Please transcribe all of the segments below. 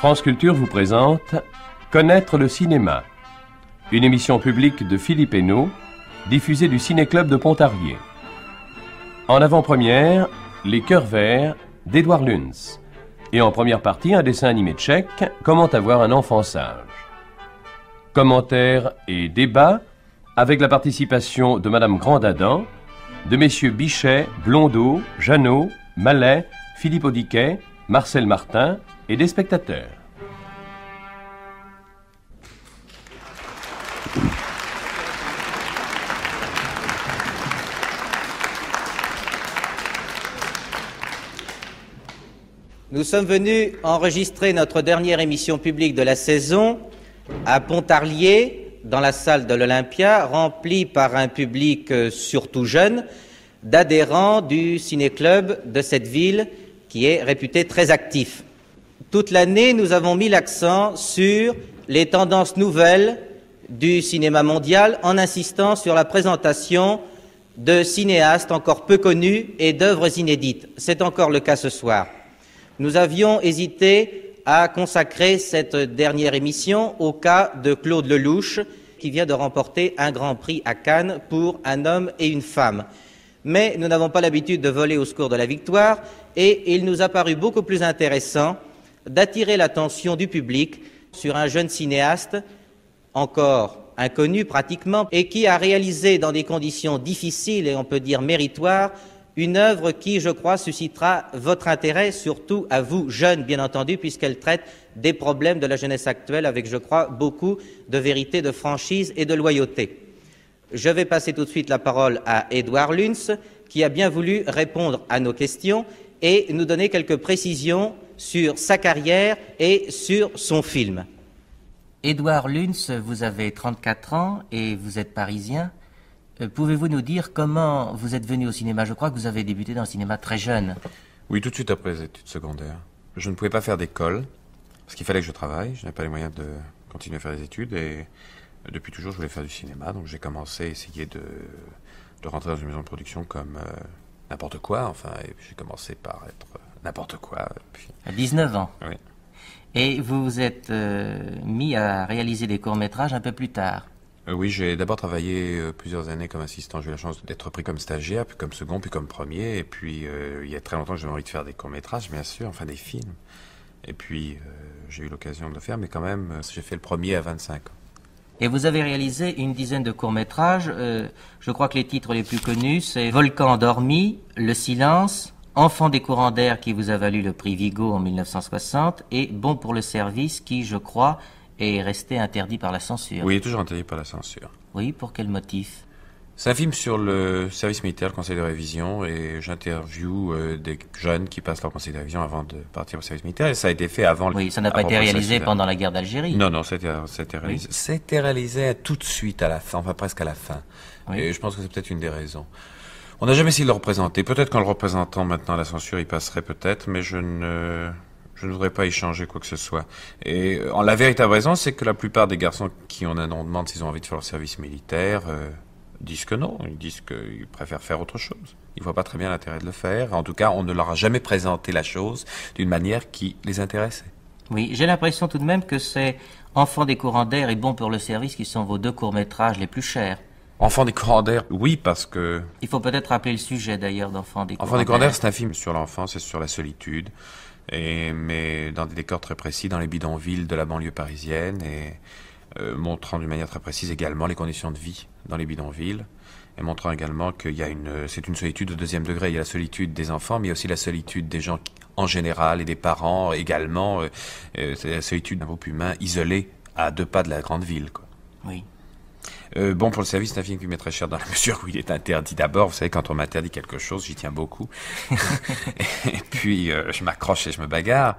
France Culture vous présente Connaître le cinéma, une émission publique de Philippe Hénaud, diffusée du Ciné-Club de Pontarlier. En avant-première, Les Cœurs Verts d'Édouard Luns. Et en première partie, un dessin animé tchèque, Comment avoir un enfant sage. Commentaires et débats avec la participation de Madame Grandadam, de messieurs Bichet, Blondeau, Jeannot, Mallet, Philippe Audiquet, Marcel Martin et des spectateurs. Nous sommes venus enregistrer notre dernière émission publique de la saison à Pontarlier, dans la salle de l'Olympia, remplie par un public surtout jeune, d'adhérents du ciné-club de cette ville qui est réputé très actif. Toute l'année, nous avons mis l'accent sur les tendances nouvelles du cinéma mondial en insistant sur la présentation de cinéastes encore peu connus et d'œuvres inédites. C'est encore le cas ce soir. Nous avions hésité à consacrer cette dernière émission au cas de Claude Lelouch, qui vient de remporter un grand prix à Cannes pour Un homme et une femme. Mais nous n'avons pas l'habitude de voler au secours de la victoire et il nous a paru beaucoup plus intéressant d'attirer l'attention du public sur un jeune cinéaste encore inconnu pratiquement et qui a réalisé dans des conditions difficiles et on peut dire méritoires une œuvre qui, je crois, suscitera votre intérêt, surtout à vous, jeunes, bien entendu, puisqu'elle traite des problèmes de la jeunesse actuelle avec, je crois, beaucoup de vérité, de franchise et de loyauté. Je vais passer tout de suite la parole à Édouard Luns, qui a bien voulu répondre à nos questions et nous donner quelques précisions sur sa carrière et sur son film. Édouard Luns, vous avez 34 ans et vous êtes parisien. Pouvez-vous nous dire comment vous êtes venu au cinéma? Je crois que vous avez débuté dans le cinéma très jeune. Oui, tout de suite après les études secondaires. Je ne pouvais pas faire d'école, parce qu'il fallait que je travaille. Je n'avais pas les moyens de continuer à faire des études et depuis toujours je voulais faire du cinéma. Donc j'ai commencé à essayer de rentrer dans une maison de production comme n'importe quoi. Enfin, et puis j'ai commencé par être n'importe quoi. Puis... À 19 ans. Oui. Et vous vous êtes mis à réaliser des courts-métrages un peu plus tard. Oui, j'ai d'abord travaillé plusieurs années comme assistant. J'ai eu la chance d'être pris comme stagiaire, puis comme second, puis comme premier. Et puis, il y a très longtemps que j'avais envie de faire des courts-métrages, bien sûr, enfin des films. Et puis, j'ai eu l'occasion de le faire, mais quand même, j'ai fait le premier à 25 ans. Et vous avez réalisé une dizaine de courts-métrages. Je crois que les titres les plus connus, c'est Volcan endormi, Le silence, Enfant des courants d'air qui vous a valu le prix Vigo en 1960 et Bon pour le service qui, je crois, est resté interdit par la censure. Oui, il est toujours interdit par la censure. Oui, pour quel motif? C'est un film sur le service militaire, le conseil de révision, et j'interviewe des jeunes qui passent leur conseil de révision avant de partir au service militaire, et ça a été fait avant... Oui, ça n'a pas été réalisé pendant la guerre d'Algérie. Non, non, ça a été réalisé. Oui. C'était réalisé tout de suite à la fin, enfin presque à la fin. Oui. Et je pense que c'est peut-être une des raisons. On n'a jamais essayé de le représenter. Peut-être qu'en le représentant maintenant à la censure, il passerait peut-être, mais je ne voudrais pas y changer quoi que ce soit. Et la véritable raison, c'est que la plupart des garçons qui on demande s'ils ont envie de faire leur service militaire disent que non. Ils disent qu'ils préfèrent faire autre chose. Ils voient pas très bien l'intérêt de le faire. En tout cas, on ne leur a jamais présenté la chose d'une manière qui les intéressait. Oui, j'ai l'impression tout de même que c'est Enfant des courants d'air et Bon pour le service qui sont vos deux courts-métrages les plus chers. Enfant des courants d'air, oui, parce que... Il faut peut-être rappeler le sujet d'ailleurs d'Enfant des courants d'air. Enfant des courants d'air, c'est un film sur l'enfance et sur la solitude. Mais dans des décors très précis, dans les bidonvilles de la banlieue parisienne, et montrant d'une manière très précise également les conditions de vie dans les bidonvilles, et montrant également qu'il y a c'est une solitude de deuxième degré. Il y a la solitude des enfants, mais il y a aussi la solitude des gens en général, et des parents également. C'est la solitude d'un groupe humain isolé à 2 pas de la grande ville, quoi. Oui. Bon pour le service, c'est un film qui m'est très cher dans la mesure où il est interdit d'abord. Vous savez, quand on m'interdit quelque chose, j'y tiens beaucoup. Et puis, je m'accroche et je me bagarre.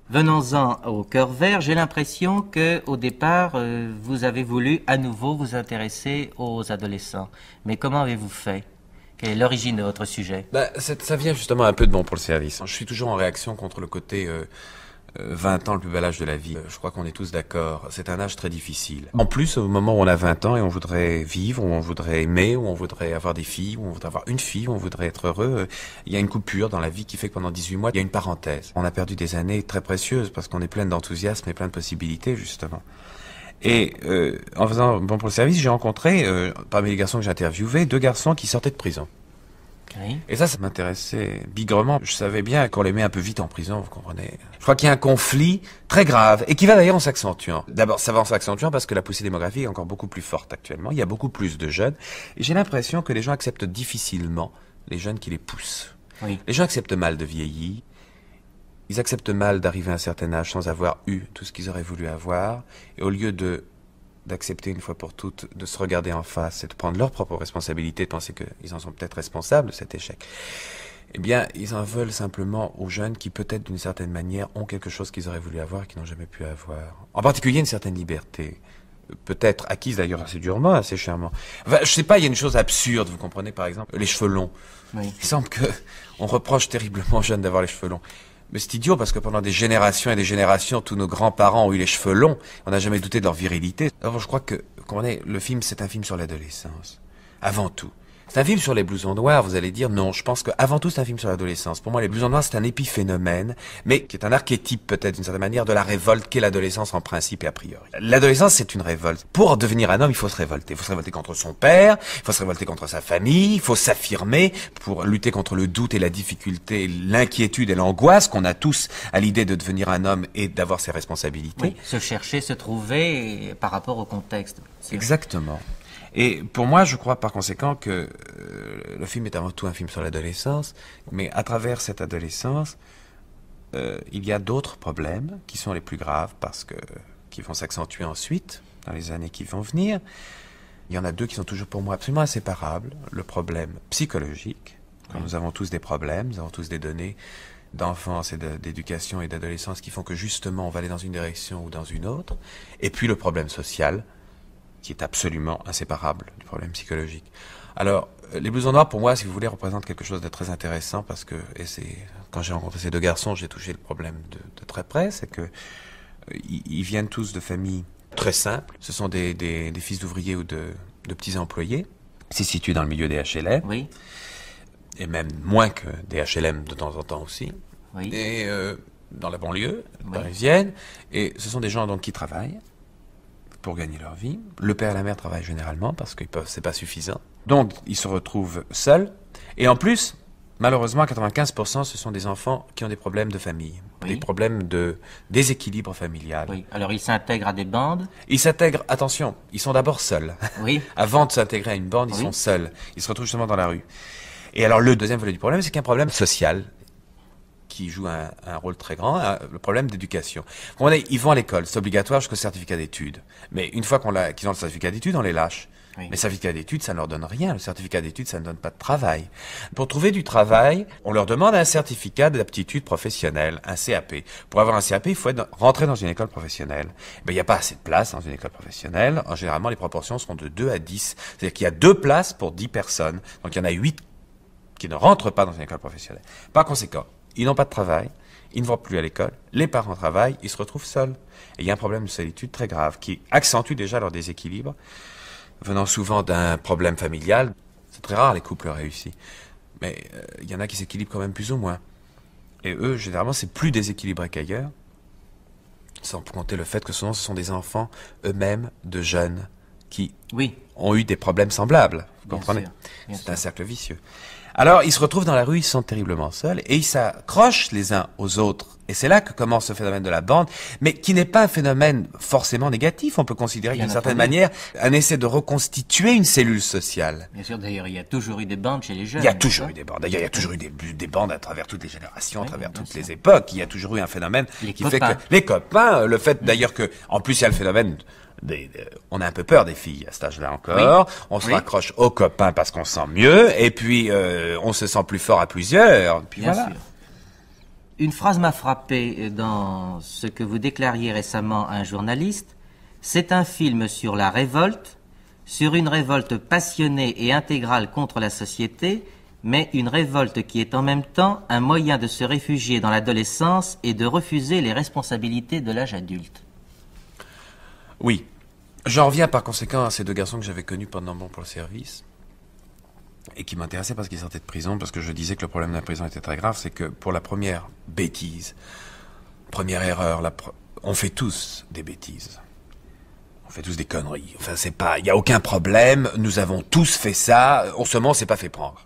Venons-en au Cœur Vert. J'ai l'impression que, au départ, vous avez voulu à nouveau vous intéresser aux adolescents. Mais comment avez-vous fait? Quelle est l'origine de votre sujet? Ça vient justement un peu de Bon pour le service. Je suis toujours en réaction contre le côté 20 ans, le plus bel âge de la vie. Je crois qu'on est tous d'accord. C'est un âge très difficile. En plus, au moment où on a 20 ans et on voudrait vivre, où on voudrait aimer, où on voudrait avoir des filles, où on voudrait avoir une fille, où on voudrait être heureux, il y a une coupure dans la vie qui fait que pendant 18 mois, il y a une parenthèse. On a perdu des années très précieuses parce qu'on est plein d'enthousiasme et plein de possibilités, justement. Et en faisant bon pour le service, j'ai rencontré, parmi les garçons que j'ai interviewés, 2 garçons qui sortaient de prison. Oui. Et ça m'intéressait bigrement. Je savais bien qu'on les met un peu vite en prison, vous comprenez. Je crois qu'il y a un conflit très grave, et qui va d'ailleurs en s'accentuant. D'abord, ça va en s'accentuant parce que la poussée démographique est encore beaucoup plus forte actuellement. Il y a beaucoup plus de jeunes. Et j'ai l'impression que les gens acceptent difficilement les jeunes qui les poussent. Oui. Les gens acceptent mal de vieillir. Ils acceptent mal d'arriver à un certain âge sans avoir eu tout ce qu'ils auraient voulu avoir. Et au lieu d'accepter une fois pour toutes, de se regarder en face et de prendre leurs propres responsabilités, de penser qu'ils en sont peut-être responsables de cet échec, eh bien, ils en veulent simplement aux jeunes qui, peut-être d'une certaine manière, ont quelque chose qu'ils auraient voulu avoir et qui n'ont jamais pu avoir. En particulier, une certaine liberté. Peut-être acquise d'ailleurs assez durement, assez chèrement. Enfin, je sais pas, il y a une chose absurde, vous comprenez, par exemple, les cheveux longs. Oui. Il semble que on reproche terriblement aux jeunes d'avoir les cheveux longs. Mais c'est idiot parce que pendant des générations et des générations, tous nos grands-parents ont eu les cheveux longs. On n'a jamais douté de leur virilité. Alors je crois que, comprenez, le film, c'est un film sur l'adolescence. Avant tout. C'est un film sur les blousons noirs, vous allez dire. Non, je pense qu'avant tout, c'est un film sur l'adolescence. Pour moi, les blousons noirs, c'est un épiphénomène, mais qui est un archétype, peut-être, d'une certaine manière, de la révolte qu'est l'adolescence en principe et a priori. L'adolescence, c'est une révolte. Pour devenir un homme, il faut se révolter. Il faut se révolter contre son père, il faut se révolter contre sa famille, il faut s'affirmer pour lutter contre le doute et la difficulté, l'inquiétude et l'angoisse qu'on a tous à l'idée de devenir un homme et d'avoir ses responsabilités. Oui, se chercher, se trouver par rapport au contexte. Exactement. Et pour moi, je crois par conséquent que le film est avant tout un film sur l'adolescence, mais à travers cette adolescence, il y a d'autres problèmes qui sont les plus graves parce que qui vont s'accentuer ensuite dans les années qui vont venir. Il y en a 2 qui sont toujours pour moi absolument inséparables. Le problème psychologique, quand nous avons tous des problèmes, nous avons tous des données d'enfance et d'éducation et d'adolescence qui font que justement on va aller dans une direction ou dans une autre, et puis le problème social, qui est absolument inséparable du problème psychologique. Alors, les blousons noirs, pour moi, si vous voulez, représentent quelque chose de très intéressant parce que, quand j'ai rencontré ces 2 garçons, j'ai touché le problème de très près, c'est que ils viennent tous de familles très simples. Ce sont des fils d'ouvriers ou de petits employés. C'est situé dans le milieu des HLM. Oui. Et même moins que des HLM de temps en temps aussi. Oui. Et dans la banlieue parisienne. parisienne. Et ce sont des gens donc qui travaillent pour gagner leur vie. Le père et la mère travaillent généralement parce que c'est pas suffisant. Donc, ils se retrouvent seuls. Et en plus, malheureusement, 95%, ce sont des enfants qui ont des problèmes de famille. Oui. Des problèmes de déséquilibre familial. Oui. Alors, ils s'intègrent à des bandes. Ils s'intègrent, attention, ils sont d'abord seuls. Oui. Avant de s'intégrer à une bande, ils sont seuls. Ils se retrouvent justement dans la rue. Et alors, le deuxième volet du problème, c'est qu'il y a un problème social qui joue un rôle très grand, le problème d'éducation. Ils vont à l'école, c'est obligatoire jusqu'au certificat d'études. Mais une fois qu'ils ont le certificat d'études, on les lâche. Oui. Mais le certificat d'études, ça ne leur donne rien. Le certificat d'études, ça ne donne pas de travail. Pour trouver du travail, on leur demande un certificat d'aptitude professionnelle, un CAP. Pour avoir un CAP, il faut rentrer dans une école professionnelle. Il n'y a pas assez de place dans une école professionnelle. Généralement, les proportions seront de 2 à 10. C'est-à-dire qu'il y a 2 places pour 10 personnes. Donc il y en a 8 qui ne rentrent pas dans une école professionnelle. Par conséquent, ils n'ont pas de travail, ils ne vont plus à l'école, les parents travaillent, ils se retrouvent seuls. Et il y a un problème de solitude très grave qui accentue déjà leur déséquilibre, venant souvent d'un problème familial. C'est très rare les couples réussis, mais il y en a qui s'équilibrent quand même plus ou moins. Et eux, généralement, c'est plus déséquilibré qu'ailleurs, sans compter le fait que souvent ce sont des enfants eux-mêmes de jeunes qui ont eu des problèmes semblables. Vous comprenez ? C'est un cercle vicieux. Alors, ils se retrouvent dans la rue, ils se sentent terriblement seuls, et ils s'accrochent les uns aux autres. Et c'est là que commence ce phénomène de la bande, mais qui n'est pas un phénomène forcément négatif. On peut considérer d'une certaine manière un essai de reconstituer une cellule sociale. Bien sûr, d'ailleurs, il y a toujours eu des bandes chez les jeunes. Il y a toujours eu des bandes. D'ailleurs, il y a toujours eu des bandes à travers toutes les générations, à travers toutes les époques. Il y a toujours eu un phénomène qui fait que les copains, le fait d'ailleurs que, en plus, il y a le phénomène on a un peu peur des filles à cet âge-là encore. On se raccroche aux copains parce qu'on se sent mieux, et puis on se sent plus fort à plusieurs. Puis Bien voilà. sûr. Une phrase m'a frappé dans ce que vous déclariez récemment à un journaliste. C'est un film sur la révolte, sur une révolte passionnée et intégrale contre la société, mais une révolte qui est en même temps un moyen de se réfugier dans l'adolescence et de refuser les responsabilités de l'âge adulte. Oui. J'en reviens par conséquent à ces deux garçons que j'avais connus pendant Bon pour le service et qui m'intéressaient parce qu'ils sortaient de prison, parce que je disais que le problème de la prison était très grave, c'est que pour la première bêtise, première erreur, on fait tous des bêtises. On fait tous des conneries. Enfin, il n'y a aucun problème, nous avons tous fait ça, on seulement s'est pas fait prendre.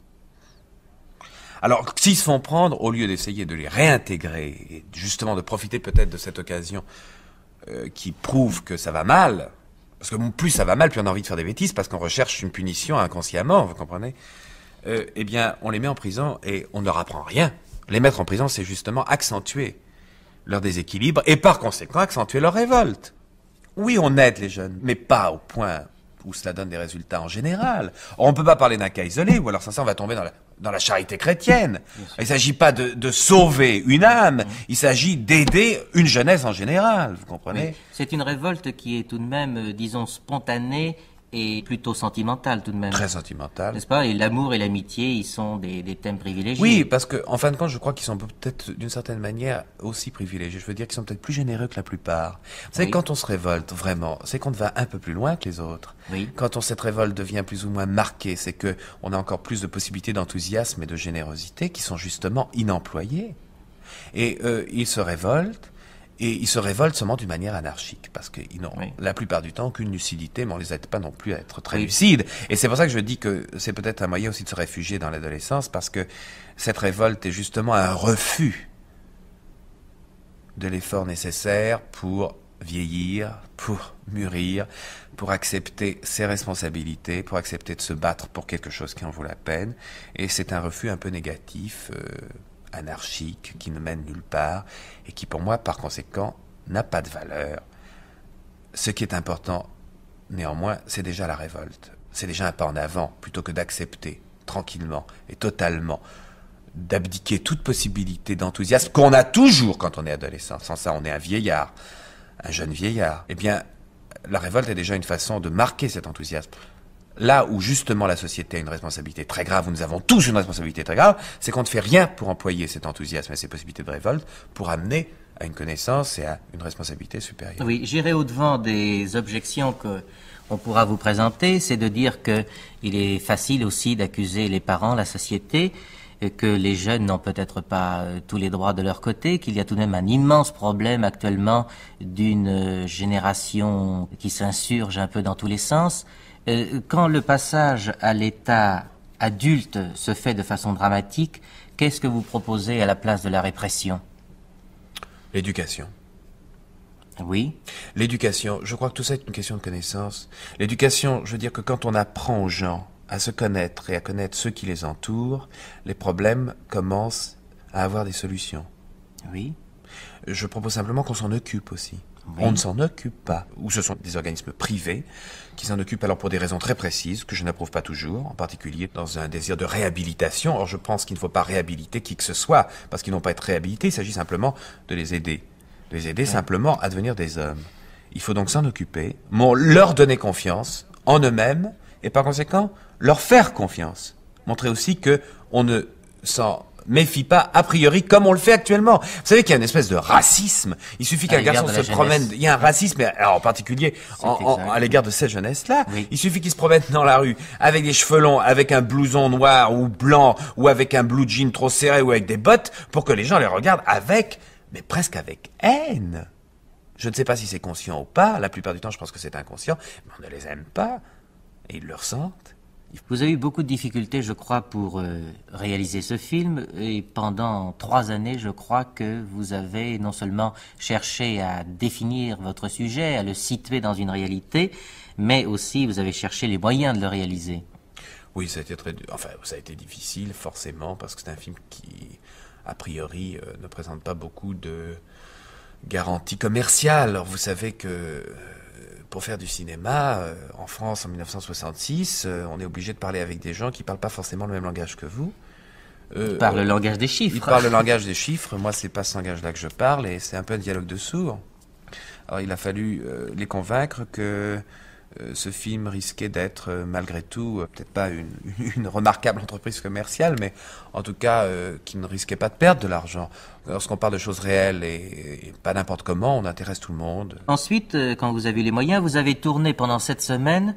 Alors, s'ils se font prendre, au lieu d'essayer de les réintégrer, et justement de profiter peut-être de cette occasion qui prouve que ça va mal, parce que plus ça va mal, plus on a envie de faire des bêtises, parce qu'on recherche une punition inconsciemment, vous comprenez? Eh bien, on les met en prison et on ne leur apprend rien. Les mettre en prison, c'est justement accentuer leur déséquilibre et par conséquent accentuer leur révolte. Oui, on aide les jeunes, mais pas au point où cela donne des résultats en général. On ne peut pas parler d'un cas isolé, ou alors sans ça on va tomber dans la charité chrétienne. Il ne s'agit pas de sauver une âme, il s'agit d'aider une jeunesse en général, vous comprenez? Oui. C'est une révolte qui est tout de même, disons, spontanée et plutôt sentimentale tout de même. Très sentimentale. N'est-ce pas? Et l'amour et l'amitié, ils sont des thèmes privilégiés. Oui, parce que en fin de compte, je crois qu'ils sont peut-être d'une certaine manière aussi privilégiés. Je veux dire qu'ils sont peut-être plus généreux que la plupart. Vous savez, quand on se révolte vraiment, c'est qu'on va un peu plus loin que les autres. Oui. Quand cette révolte devient plus ou moins marquée, c'est que on a encore plus de possibilités d'enthousiasme et de générosité qui sont justement inemployées. Et ils se révoltent. Et ils se révoltent seulement d'une manière anarchique, parce qu'ils n'ont la plupart du temps aucune lucidité, mais on les aide pas non plus à être très lucides. Et c'est pour ça que je dis que c'est peut-être un moyen aussi de se réfugier dans l'adolescence, parce que cette révolte est justement un refus de l'effort nécessaire pour vieillir, pour mûrir, pour accepter ses responsabilités, pour accepter de se battre pour quelque chose qui en vaut la peine. Et c'est un refus un peu négatif, anarchique, qui ne mène nulle part, et qui pour moi, par conséquent, n'a pas de valeur. Ce qui est important, néanmoins, c'est déjà la révolte. C'est déjà un pas en avant, plutôt que d'accepter, tranquillement et totalement, d'abdiquer toute possibilité d'enthousiasme qu'on a toujours quand on est adolescent. Sans ça, on est un vieillard, un jeune vieillard. Eh bien, la révolte est déjà une façon de marquer cet enthousiasme. Là où justement la société a une responsabilité très grave, où nous avons tous une responsabilité très grave, c'est qu'on ne fait rien pour employer cet enthousiasme et ces possibilités de révolte pour amener à une connaissance et à une responsabilité supérieure. Oui, j'irai au-devant des objections qu'on pourra vous présenter, c'est de dire que il est facile aussi d'accuser les parents, la société, que les jeunes n'ont peut-être pas tous les droits de leur côté, qu'il y a tout de même un immense problème actuellement d'une génération qui s'insurge un peu dans tous les sens. Quand le passage à l'état adulte se fait de façon dramatique, qu'est-ce que vous proposez à la place de la répression? L'éducation. Oui. L'éducation, je crois que tout ça est une question de connaissance. L'éducation, je veux dire que quand on apprend aux gens à se connaître et à connaître ceux qui les entourent, les problèmes commencent à avoir des solutions. Oui. Je propose simplement qu'on s'en occupe aussi. Oui. On ne s'en occupe pas. Ou ce sont des organismes privés qui s'en occupent alors pour des raisons très précises, que je n'approuve pas toujours, en particulier dans un désir de réhabilitation. Or, je pense qu'il ne faut pas réhabiliter qui que ce soit, parce qu'ils n'ont pas à être réhabilités, il s'agit simplement de les aider. De les aider simplement à devenir des hommes. Il faut donc s'en occuper, leur donner confiance en eux-mêmes, et par conséquent, leur faire confiance. Montrer aussi que on ne s'en méfie pas a priori comme on le fait actuellement. Vous savez qu'il y a une espèce de racisme. Il suffit qu'un garçon se promène, il y a un racisme, alors en particulier à l'égard de cette jeunesse-là. Oui. Il suffit qu'il se promène dans la rue avec des cheveux longs, avec un blouson noir ou blanc, ou avec un blue jean trop serré, ou avec des bottes, pour que les gens les regardent mais presque avec haine. Je ne sais pas si c'est conscient ou pas. La plupart du temps, je pense que c'est inconscient, mais on ne les aime pas et ils le ressentent. Vous avez eu beaucoup de difficultés, je crois, pour réaliser ce film, et pendant 3 années, je crois que vous avez non seulement cherché à définir votre sujet, à le situer dans une réalité, mais aussi vous avez cherché les moyens de le réaliser. Oui, ça a été difficile, forcément, parce que c'est un film qui, a priori, ne présente pas beaucoup de garanties commerciales. Alors, vous savez que pour faire du cinéma, en France, en 1966, on est obligé de parler avec des gens qui ne parlent pas forcément le même langage que vous. Ils parlent le langage des chiffres. Ils parlent le langage des chiffres. Moi, c'est pas ce langage-là que je parle, et c'est un peu un dialogue de sourds. Alors, il a fallu les convaincre que ce film risquait d'être malgré tout, peut-être pas une remarquable entreprise commerciale, mais en tout cas qui ne risquait pas de perdre de l'argent. Lorsqu'on parle de choses réelles et pas n'importe comment, on intéresse tout le monde. Ensuite, quand vous avez eu les moyens, vous avez tourné pendant 7 semaines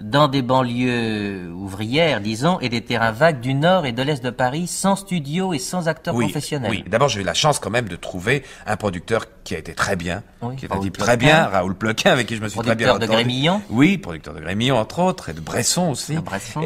dans des banlieues ouvrières, disons, et des terrains vagues du nord et de l'est de Paris, sans studio et sans acteurs professionnels. Oui, d'abord j'ai eu la chance quand même de trouver un producteur qui a été très bien, qui est un type très bien, Raoul Ploquin, avec qui je me suis très bien entendu. Producteur de Grémillon. Oui, producteur de Grémillon entre autres, et de Bresson aussi,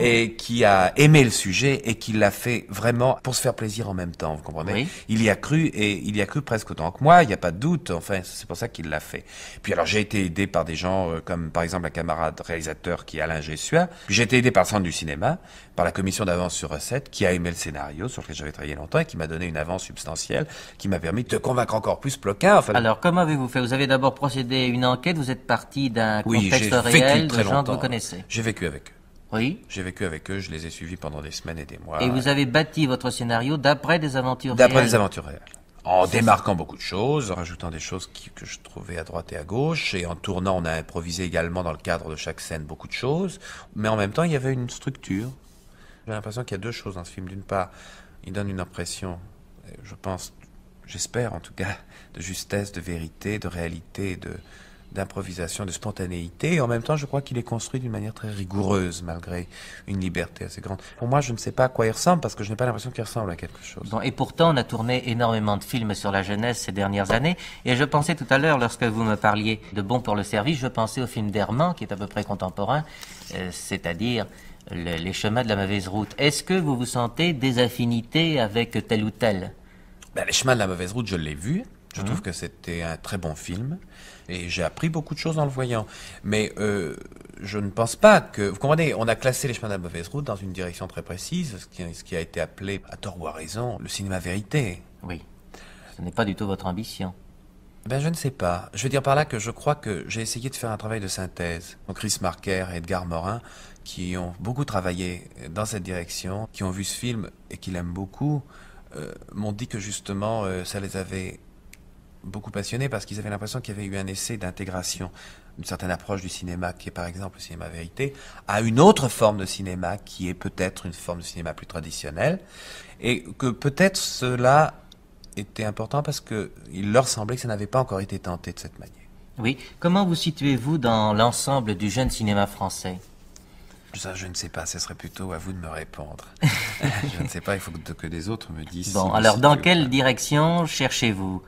et qui a aimé le sujet et qui l'a fait vraiment pour se faire plaisir en même temps, vous comprenez? Oui. Il y a cru, et il y a cru presque autant que moi, il n'y a pas de doute, enfin c'est pour ça qu'il l'a fait. Puis alors j'ai été aidé par des gens comme par exemple un camarade réalisateur qui est Alain Gessua, puis j'ai été aidé par le Centre du cinéma, par la commission d'avance sur recette, qui a aimé le scénario sur lequel j'avais travaillé longtemps et qui m'a donné une avance substantielle, qui m'a permis de te convaincre encore plus Ploquin. Enfin, alors, comment avez-vous fait? Vous avez d'abord procédé à une enquête, vous êtes parti d'un contexte réel de gens que vous connaissez. J'ai vécu avec eux. Oui. J'ai vécu avec eux, je les ai suivis pendant des semaines et des mois. Et vous avez bâti votre scénario d'après des aventures réelles? D'après des aventures réelles. En démarquant beaucoup de choses, en rajoutant des choses que je trouvais à droite et à gauche, et en tournant, on a improvisé également dans le cadre de chaque scène beaucoup de choses, mais en même temps, il y avait une structure. J'ai l'impression qu'il y a deux choses dans ce film. D'une part, il donne une impression, je pense, j'espère en tout cas, de justesse, de vérité, de réalité, d'improvisation, de spontanéité, et en même temps, je crois qu'il est construit d'une manière très rigoureuse, malgré une liberté assez grande. Pour moi, je ne sais pas à quoi il ressemble, parce que je n'ai pas l'impression qu'il ressemble à quelque chose. Bon, et pourtant, on a tourné énormément de films sur la jeunesse ces dernières années, et je pensais tout à l'heure, lorsque vous me parliez de Bon pour le service, je pensais au film d'Herman, qui est à peu près contemporain, c'est-à-dire Les chemins de la mauvaise route. Est-ce que vous vous sentez des affinités avec tel ou tel? Les chemins de la mauvaise route, je l'ai vu. Je trouve que c'était un très bon film et j'ai appris beaucoup de choses en le voyant. Mais je ne pense pas que... Vous comprenez, on a classé les chemins de la mauvaise route dans une direction très précise, ce qui a été appelé, à tort ou à raison, le cinéma vérité. Oui, ce n'est pas du tout votre ambition. Je ne sais pas. Je veux dire par là que je crois que j'ai essayé de faire un travail de synthèse. Donc Chris Marker et Edgar Morin, qui ont beaucoup travaillé dans cette direction, qui ont vu ce film et qui l'aiment beaucoup, m'ont dit que justement ça les avait beaucoup passionnés parce qu'ils avaient l'impression qu'il y avait eu un essai d'intégration d'une certaine approche du cinéma qui est par exemple le cinéma vérité à une autre forme de cinéma qui est peut-être une forme de cinéma plus traditionnelle et que peut-être cela était important parce que il leur semblait que ça n'avait pas encore été tenté de cette manière. Oui. Comment vous situez-vous dans l'ensemble du jeune cinéma français? Ça, je ne sais pas, ce serait plutôt à vous de me répondre. Je ne sais pas, il faut que les autres me disent. Bon, alors dans quelle direction cherchez-vous?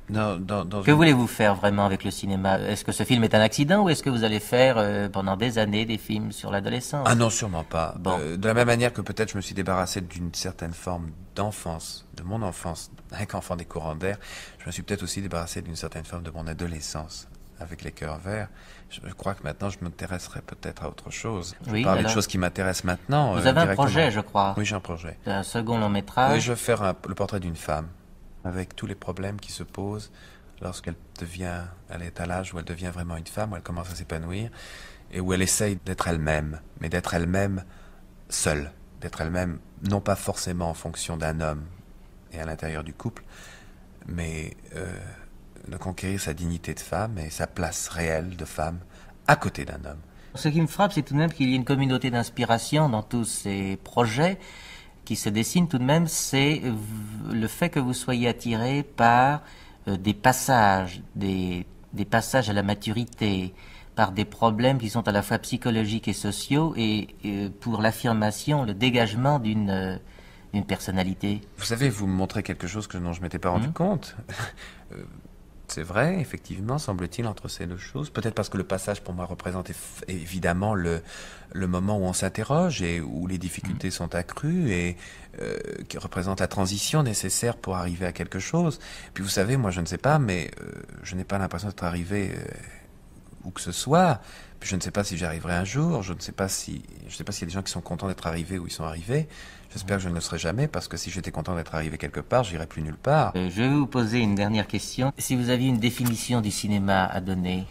Que voulez-vous faire vraiment avec le cinéma? Est-ce que ce film est un accident ou est-ce que vous allez faire pendant des années des films sur l'adolescence? Ah non, sûrement pas. Bon. De la même manière que peut-être je me suis débarrassé d'une certaine forme d'enfance, de mon enfance, avec Enfant des courants d'air, je me suis peut-être aussi débarrassé d'une certaine forme de mon adolescence avec Les Cœurs Verts. Je crois que maintenant je m'intéresserai peut-être à autre chose. Je vais parler de choses qui m'intéressent maintenant. Vous avez un projet, je crois. Oui, j'ai un projet. Un second long métrage. Oui, je veux faire le portrait d'une femme, avec tous les problèmes qui se posent lorsqu'elle est à l'âge où elle devient vraiment une femme, où elle commence à s'épanouir, et où elle essaye d'être elle-même, mais d'être elle-même seule, d'être elle-même non pas forcément en fonction d'un homme et à l'intérieur du couple, mais de conquérir sa dignité de femme et sa place réelle de femme à côté d'un homme. Ce qui me frappe, c'est tout de même qu'il y ait une communauté d'inspiration dans tous ces projets qui se dessinent tout de même, c'est le fait que vous soyez attiré par des passages à la maturité, par des problèmes qui sont à la fois psychologiques et sociaux, et pour l'affirmation, le dégagement d'une personnalité. Vous savez, vous me montrez quelque chose dont je ne m'étais pas rendu compte. C'est vrai, effectivement, semble-t-il, entre ces deux choses. Peut-être parce que le passage, pour moi, représente évidemment le moment où on s'interroge et où les difficultés sont accrues et qui représente la transition nécessaire pour arriver à quelque chose. Puis vous savez, moi, je ne sais pas, mais je n'ai pas l'impression d'être arrivé où que ce soit. Puis je ne sais pas si j'y arriverai un jour. Je ne sais pas s'il y a des gens qui sont contents d'être arrivés où ils sont arrivés. J'espère que je ne le serai jamais, parce que si j'étais content d'être arrivé quelque part, j'irais plus nulle part. Je vais vous poser une dernière question. Si vous aviez une définition du cinéma à donner?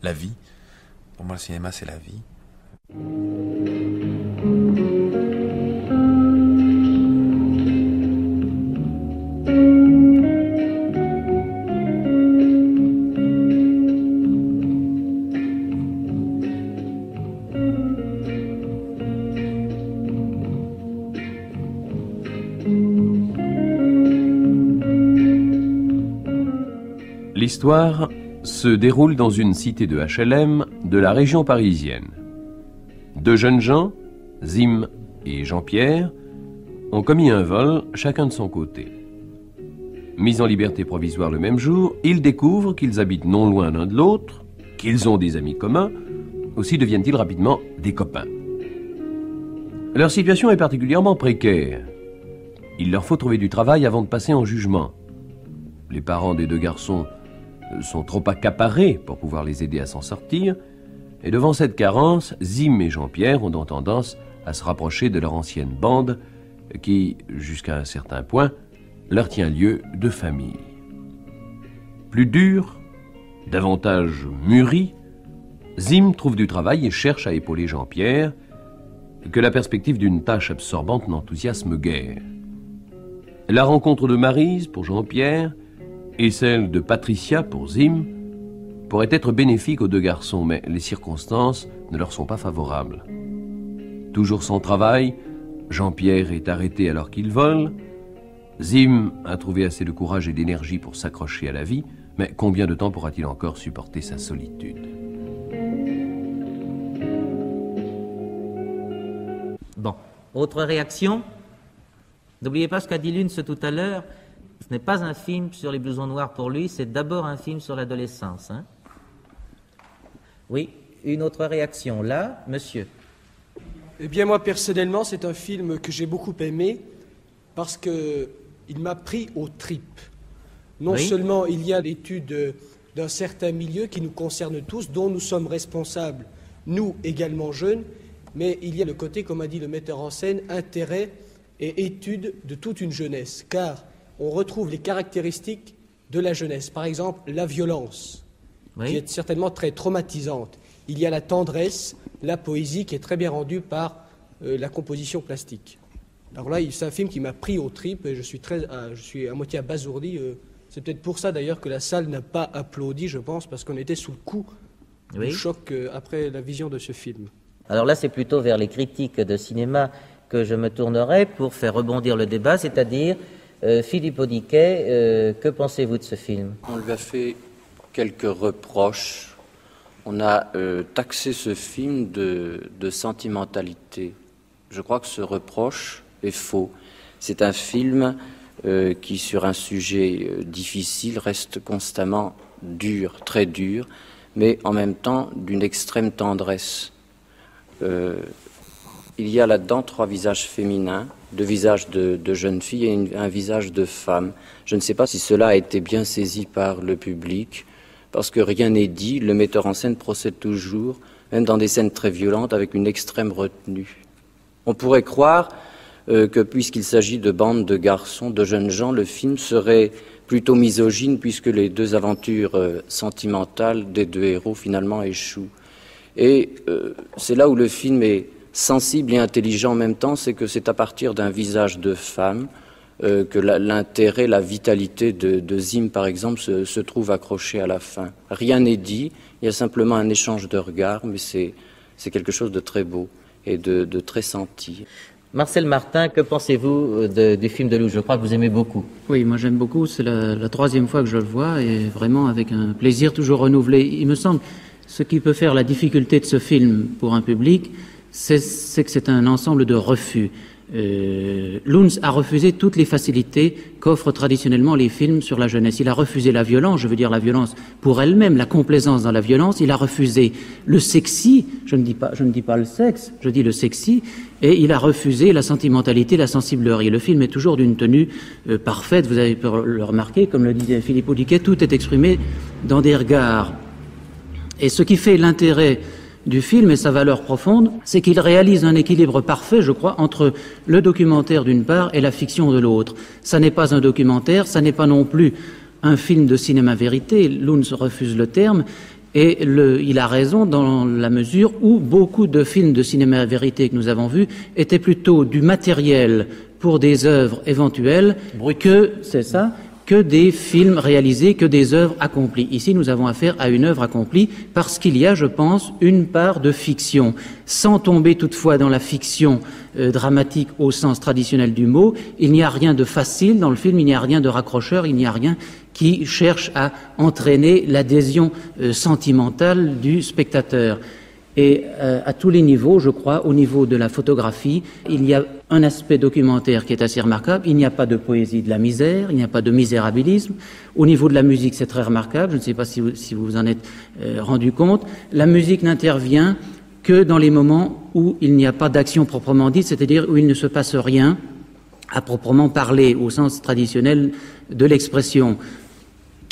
La vie. Pour moi, le cinéma, c'est la vie. L'histoire se déroule dans une cité de HLM de la région parisienne. Deux jeunes gens, Zim et Jean-Pierre, ont commis un vol, chacun de son côté. Mis en liberté provisoire le même jour, ils découvrent qu'ils habitent non loin l'un de l'autre, qu'ils ont des amis communs, aussi deviennent-ils rapidement des copains. Leur situation est particulièrement précaire. Il leur faut trouver du travail avant de passer en jugement. Les parents des deux garçons sont trop accaparés pour pouvoir les aider à s'en sortir, et devant cette carence, Zim et Jean-Pierre ont donc tendance à se rapprocher de leur ancienne bande qui, jusqu'à un certain point, leur tient lieu de famille. Plus dur, davantage mûri, Zim trouve du travail et cherche à épauler Jean-Pierre, que la perspective d'une tâche absorbante n'enthousiasme guère. La rencontre de Maryse pour Jean-Pierre et celle de Patricia pour Zim pourraient être bénéfiques aux deux garçons, mais les circonstances ne leur sont pas favorables. Toujours sans travail, Jean-Pierre est arrêté alors qu'il vole. Zim a trouvé assez de courage et d'énergie pour s'accrocher à la vie, mais combien de temps pourra-t-il encore supporter sa solitude? Bon, autre réaction? N'oubliez pas ce qu'a dit Luns tout à l'heure, ce n'est pas un film sur les blousons noirs pour lui, c'est d'abord un film sur l'adolescence. Hein? Oui, une autre réaction là, monsieur. Eh bien moi personnellement, c'est un film que j'ai beaucoup aimé parce qu'il m'a pris aux tripes. Non seulement il y a l'étude d'un certain milieu qui nous concerne tous, dont nous sommes responsables, nous également jeunes, mais il y a le côté, comme a dit le metteur en scène, intérêt et étude de toute une jeunesse, car on retrouve les caractéristiques de la jeunesse. Par exemple, la violence, qui est certainement très traumatisante. Il y a la tendresse, la poésie, qui est très bien rendue par la composition plastique. Alors là, c'est un film qui m'a pris aux tripes et je suis à moitié abasourdi. C'est peut-être pour ça d'ailleurs que la salle n'a pas applaudi, je pense, parce qu'on était sous le coup du choc après la vision de ce film. Alors là, c'est plutôt vers les critiques de cinéma que je me tournerai pour faire rebondir le débat, c'est-à-dire Philippe Audiquet, que pensez-vous de ce film? On lui a fait quelques reproches. On a taxé ce film de sentimentalité. Je crois que ce reproche est faux. C'est un film qui, sur un sujet difficile, reste constamment dur, très dur, mais en même temps d'une extrême tendresse. Il y a là-dedans trois visages féminins, deux visages de jeunes filles et un visage de femme. Je ne sais pas si cela a été bien saisi par le public, parce que rien n'est dit, le metteur en scène procède toujours, même dans des scènes très violentes, avec une extrême retenue. On pourrait croire que puisqu'il s'agit de bandes de garçons, de jeunes gens, le film serait plutôt misogyne, puisque les deux aventures sentimentales des deux héros finalement échouent. Et c'est là où le film est sensible et intelligent en même temps, c'est que c'est à partir d'un visage de femme que l'intérêt, la vitalité de Zim, par exemple, se trouve accroché à la fin. Rien n'est dit, il y a simplement un échange de regards, mais c'est quelque chose de très beau et de très senti. Marcel Martin, que pensez-vous du film de Lelouch? Je crois que vous aimez beaucoup. Oui, moi j'aime beaucoup, c'est la troisième fois que je le vois, et vraiment avec un plaisir toujours renouvelé. Il me semble, ce qui peut faire la difficulté de ce film pour un public, c'est que c'est un ensemble de refus. Luns a refusé toutes les facilités qu'offrent traditionnellement les films sur la jeunesse. Il a refusé la violence, je veux dire la violence pour elle-même, la complaisance dans la violence. Il a refusé le sexy, je ne dis pas le sexe, je dis le sexy, et il a refusé la sentimentalité, la sensiblerie. Le film est toujours d'une tenue parfaite, vous avez pu le remarquer, comme le disait Philippe Audiquet, tout est exprimé dans des regards. Et ce qui fait l'intérêt du film et sa valeur profonde, c'est qu'il réalise un équilibre parfait, je crois, entre le documentaire d'une part et la fiction de l'autre. Ça n'est pas un documentaire, ça n'est pas non plus un film de cinéma vérité. Luns refuse le terme et il a raison dans la mesure où beaucoup de films de cinéma vérité que nous avons vus étaient plutôt du matériel pour des œuvres éventuelles que des films réalisés, que des œuvres accomplies. Ici, nous avons affaire à une œuvre accomplie parce qu'il y a, je pense, une part de fiction. Sans tomber toutefois dans la fiction dramatique au sens traditionnel du mot, il n'y a rien de facile dans le film, il n'y a rien de raccrocheur, il n'y a rien qui cherche à entraîner l'adhésion sentimentale du spectateur. Et à tous les niveaux, je crois, au niveau de la photographie, il y a un aspect documentaire qui est assez remarquable. Il n'y a pas de poésie de la misère, il n'y a pas de misérabilisme. Au niveau de la musique, c'est très remarquable. Je ne sais pas si vous vous en êtes rendu compte. La musique n'intervient que dans les moments où il n'y a pas d'action proprement dite, c'est-à-dire où il ne se passe rien à proprement parler, au sens traditionnel de l'expression.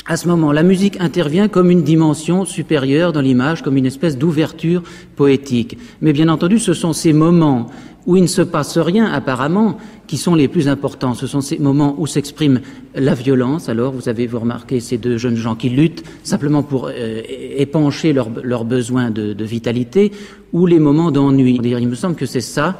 À ce moment, la musique intervient comme une dimension supérieure dans l'image, comme une espèce d'ouverture poétique. Mais bien entendu, ce sont ces moments où il ne se passe rien apparemment qui sont les plus importants. Ce sont ces moments où s'exprime la violence. Alors, vous remarqué ces deux jeunes gens qui luttent simplement pour épancher leurs besoins de vitalité, ou les moments d'ennui. Il me semble que c'est ça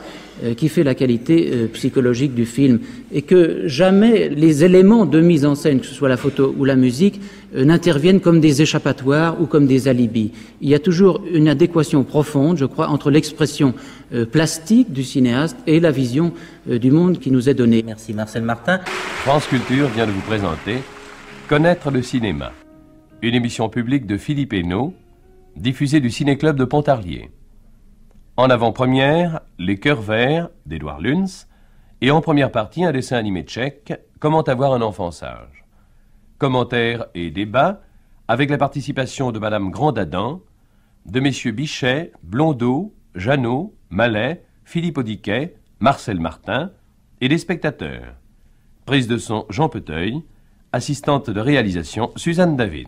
qui fait la qualité psychologique du film, et que jamais les éléments de mise en scène, que ce soit la photo ou la musique, n'interviennent comme des échappatoires ou comme des alibis. Il y a toujours une adéquation profonde, je crois, entre l'expression plastique du cinéaste et la vision du monde qui nous est donnée. Merci Marcel Martin. France Culture vient de vous présenter Connaître le cinéma, une émission publique de Philippe Hénaud, diffusée du Ciné-Club de Pontarlier. En avant-première, Les Cœurs Verts d'Édouard Luns, et en première partie, un dessin animé tchèque, Comment avoir un enfant sage. Commentaires et débats avec la participation de Madame Grandadin, de messieurs Bichet, Blondeau, Jeannot, Mallet, Philippe Audiquet, Marcel Martin et des spectateurs. Prise de son Jean Peteuil, assistante de réalisation Suzanne David.